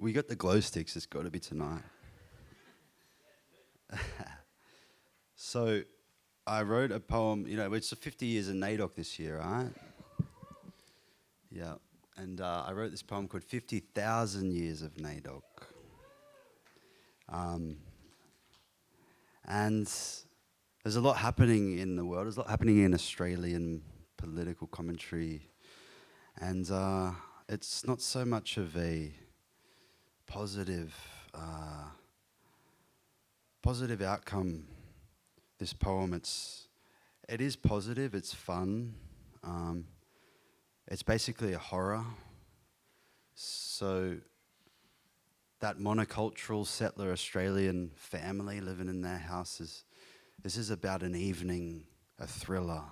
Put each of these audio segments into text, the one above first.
We got the glow sticks. It's got to be tonight. So, I wrote a poem. It's 50 years of NAIDOC this year, right? Yeah. And I wrote this poem called 50,000 Years of NAIDOC. And there's a lot happening in the world. There's a lot happening in Australian political commentary. And it's not so much of a positive outcome, this poem. It is positive, it's fun. It's basically a horror. So that monocultural settler Australian family living in their houses, this is about an evening, a thriller,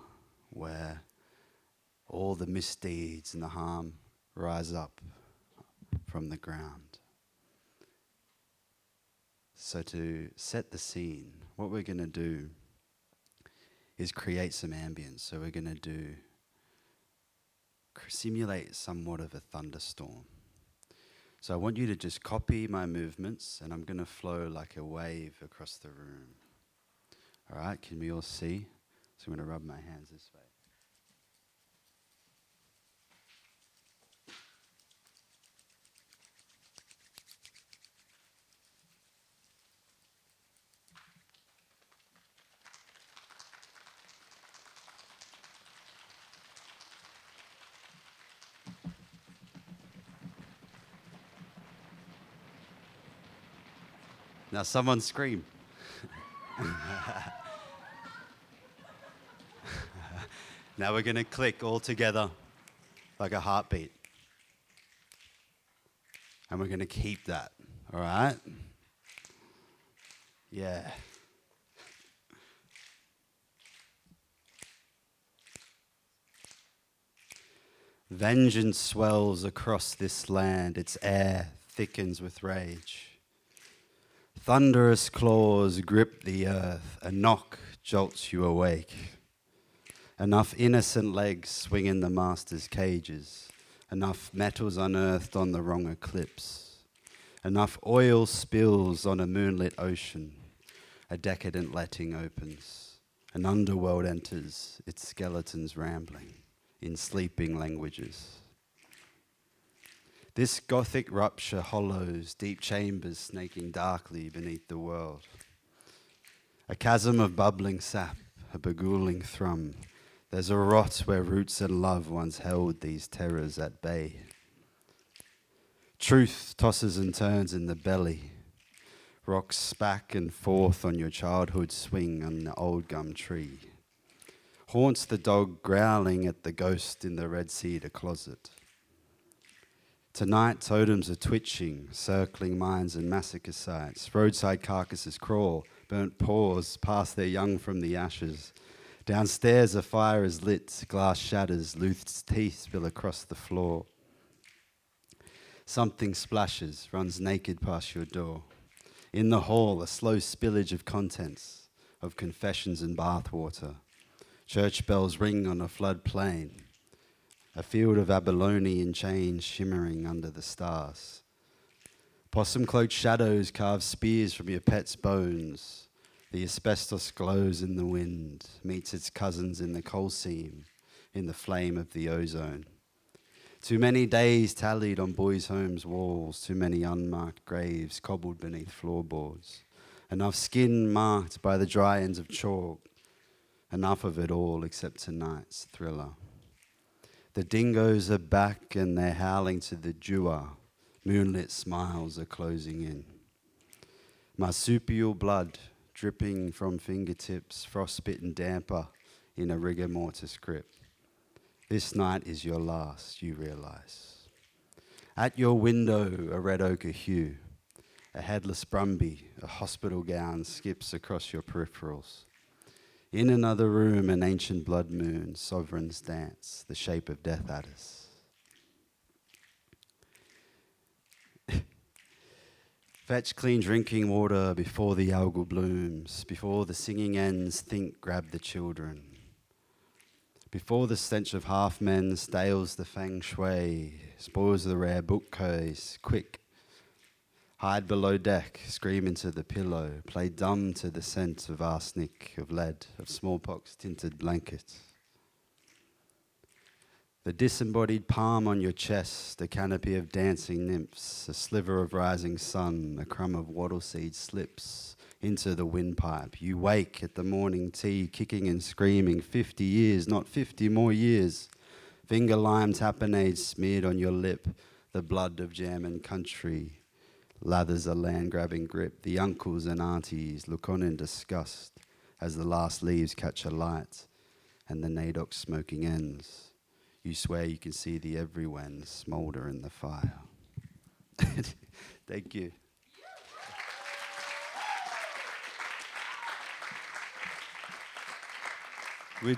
where all the misdeeds and the harm rise up from the ground. So to set the scene, what we're going to do is create some ambience. So we're going to simulate somewhat of a thunderstorm. So I want you to just copy my movements, and I'm going to flow like a wave across the room. All right, can we all see? So I'm going to rub my hands this way. Now someone scream. Now we're going to click all together like a heartbeat. And we're going to keep that, all right? Yeah. Vengeance swells across this land, its air thickens with rage. Thunderous claws grip the earth, a knock jolts you awake. Enough innocent legs swing in the master's cages, enough metals unearthed on the wrong eclipse, enough oil spills on a moonlit ocean, a decadent letting opens, an underworld enters, its skeletons rambling in sleeping languages. This gothic rupture hollows deep chambers snaking darkly beneath the world. A chasm of bubbling sap, a beguiling thrum. There's a rot where roots and love once held these terrors at bay. Truth tosses and turns in the belly, rocks back and forth on your childhood swing on the old gum tree. Haunts the dog growling at the ghost in the red cedar closet. Tonight, totems are twitching, circling mines and massacre sites. Roadside carcasses crawl, burnt paws pass their young from the ashes. Downstairs, a fire is lit, glass shatters, loose teeth spill across the floor. Something splashes, runs naked past your door. In the hall, a slow spillage of contents, of confessions and bathwater. Church bells ring on a flood plain. A field of Babylonian chains shimmering under the stars. Possum-cloaked shadows carve spears from your pet's bones. The asbestos glows in the wind, meets its cousins in the coal seam, in the flame of the ozone. Too many days tallied on boys' homes' walls, too many unmarked graves cobbled beneath floorboards. Enough skin marked by the dry ends of chalk. Enough of it all except tonight's thriller. The dingoes are back and they're howling to the dewar. Moonlit smiles are closing in. Marsupial blood dripping from fingertips, frostbitten damper in a rigor mortis grip. This night is your last, you realize. At your window, a red ochre hue. A headless brumby, a hospital gown skips across your peripherals. In another room, an ancient blood moon, sovereigns dance, the shape of death adders. Fetch clean drinking water before the algal blooms, before the singing ends, think grab the children. Before the stench of half-men stales the feng shui, spoils the rare bookcase, quick, Hide below deck, scream into the pillow, play dumb to the scent of arsenic, of lead, of smallpox-tinted blankets. The disembodied palm on your chest, a canopy of dancing nymphs, a sliver of rising sun, a crumb of wattle seed slips into the windpipe. You wake at the morning tea, kicking and screaming, 50 years, not 50 more years. Finger lime tapenade smeared on your lip, the blood of jam and country lathers a land-grabbing grip. The uncles and aunties look on in disgust as the last leaves catch a light and the NAIDOC smoking ends. You swear you can see the everyone smoulder in the fire. Thank you. We